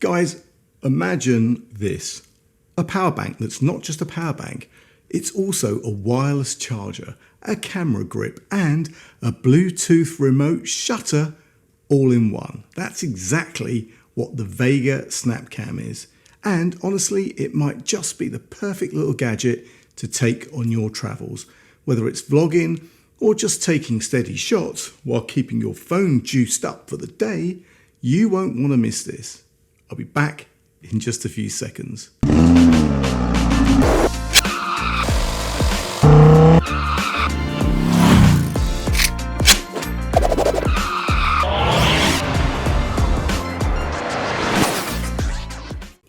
Guys, imagine this. A power bank that's not just a power bank, it's also a wireless charger, a camera grip and a Bluetooth remote shutter all in one. That's exactly what the Veger SnapCam is. And honestly, it might just be the perfect little gadget to take on your travels, whether it's vlogging or just taking steady shots while keeping your phone juiced up for the day. You won't want to miss this. I'll be back in just a few seconds.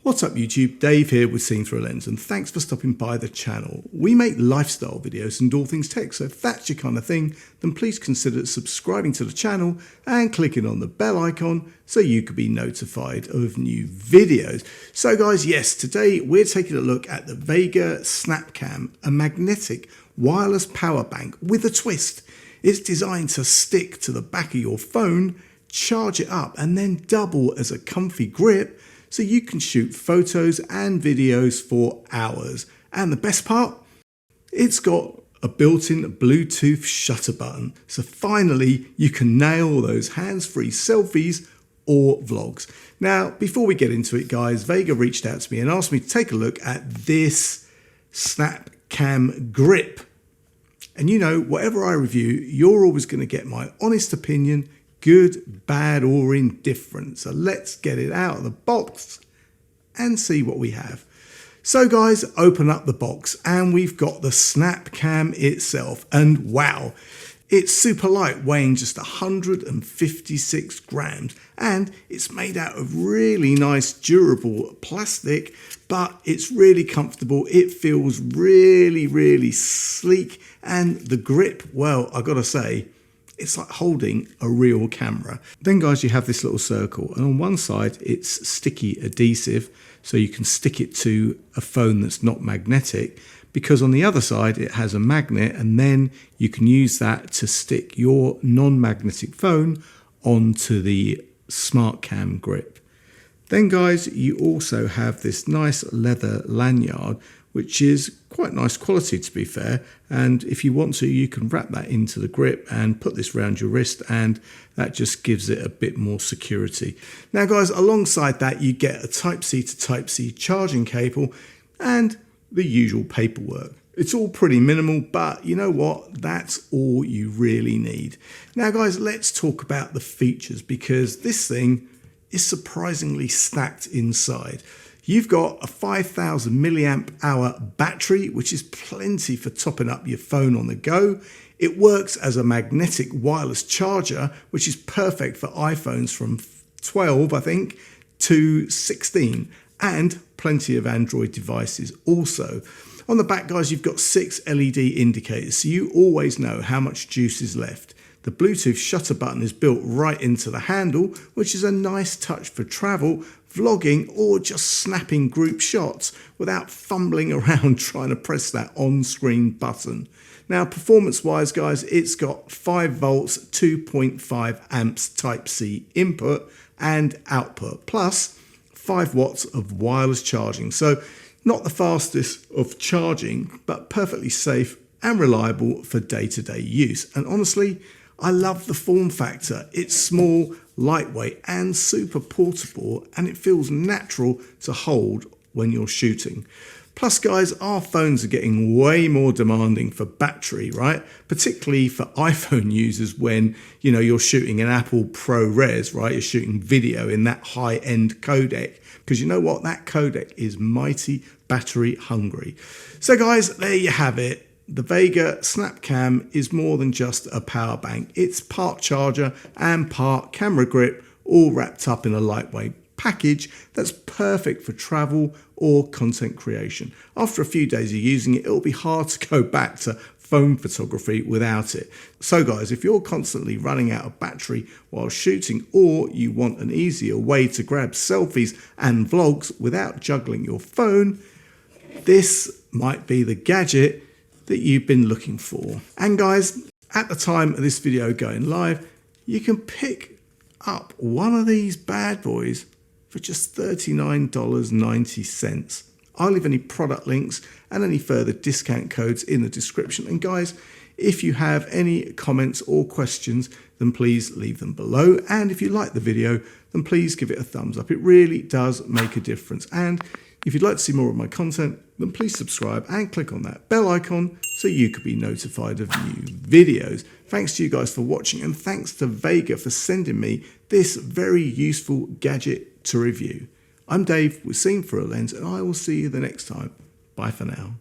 What's up YouTube, Dave here with Seen Through a Lens, and thanks for stopping by the channel. We make lifestyle videos and all things tech, so if that's your kind of thing, then please consider subscribing to the channel and clicking on the bell icon so you can be notified of new videos. So guys, yes, today we're taking a look at the Veger SnapCam, a magnetic wireless power bank with a twist. It's designed to stick to the back of your phone, charge it up, and then double as a comfy grip so you can shoot photos and videos for hours. And the best part? It's got a built-in Bluetooth shutter button. So finally, you can nail those hands-free selfies or vlogs. Now, before we get into it, guys, Veger reached out to me and asked me to take a look at this SnapCam grip. And you know, whatever I review, you're always going to get my honest opinion, good, bad, or indifferent. So let's get it out of the box and see what we have. So guys, open up the box and we've got the SnapCam itself. And wow, it's super light, weighing just 156 grams. And it's made out of really nice, durable plastic, but it's really comfortable. It feels really, really sleek. And the grip, well, I gotta say, it's like holding a real camera. Then guys, you have this little circle, and on one side it's sticky adhesive, so you can stick it to a phone that's not magnetic, because on the other side it has a magnet, and then you can use that to stick your non-magnetic phone onto the SmartCam grip. Then guys, you also have this nice leather lanyard, which is quite nice quality to be fair, and if you want to, you can wrap that into the grip and put this around your wrist, and that just gives it a bit more security. Now guys, alongside that you get a Type-C to Type-C charging cable and the usual paperwork. It's all pretty minimal, but you know what? That's all you really need. Now guys, let's talk about the features, because this thing is surprisingly stacked inside. You've got a 5,000 milliamp hour battery, which is plenty for topping up your phone on the go. It works as a magnetic wireless charger, which is perfect for iPhones from 12, I think, to 16, and plenty of Android devices also. On the back, guys, you've got 6 LED indicators, so you always know how much juice is left. The Bluetooth shutter button is built right into the handle, which is a nice touch for travel, vlogging, or just snapping group shots without fumbling around trying to press that on-screen button. Now, performance-wise, guys, it's got 5 volts, 2.5 amps Type-C input and output, plus 5 watts of wireless charging. So not the fastest of charging, but perfectly safe and reliable for day-to-day use. And honestly, I love the form factor. It's small, lightweight, and super portable, and it feels natural to hold when you're shooting. Plus, guys, our phones are getting way more demanding for battery, right? Particularly for iPhone users when, you know, you're shooting an Apple ProRes, right? You're shooting video in that high-end codec, because you know what? That codec is mighty battery hungry. So, guys, there you have it. The Veger SnapCam is more than just a power bank. It's part charger and part camera grip, all wrapped up in a lightweight package that's perfect for travel or content creation. After a few days of using it, it'll be hard to go back to phone photography without it. So guys, if you're constantly running out of battery while shooting, or you want an easier way to grab selfies and vlogs without juggling your phone, this might be the gadget that you've been looking for. And guys, at the time of this video going live, you can pick up one of these bad boys for just $39.90. I'll leave any product links and any further discount codes in the description. And guys, if you have any comments or questions, then please leave them below. And if you like the video, then please give it a thumbs up. It really does make a difference. And if you'd like to see more of my content, then please subscribe and click on that bell icon so you could be notified of new videos. Thanks to you guys for watching, and thanks to Veger for sending me this very useful gadget to review. I'm Dave with Seen Through a Lens, and I will see you the next time. Bye for now.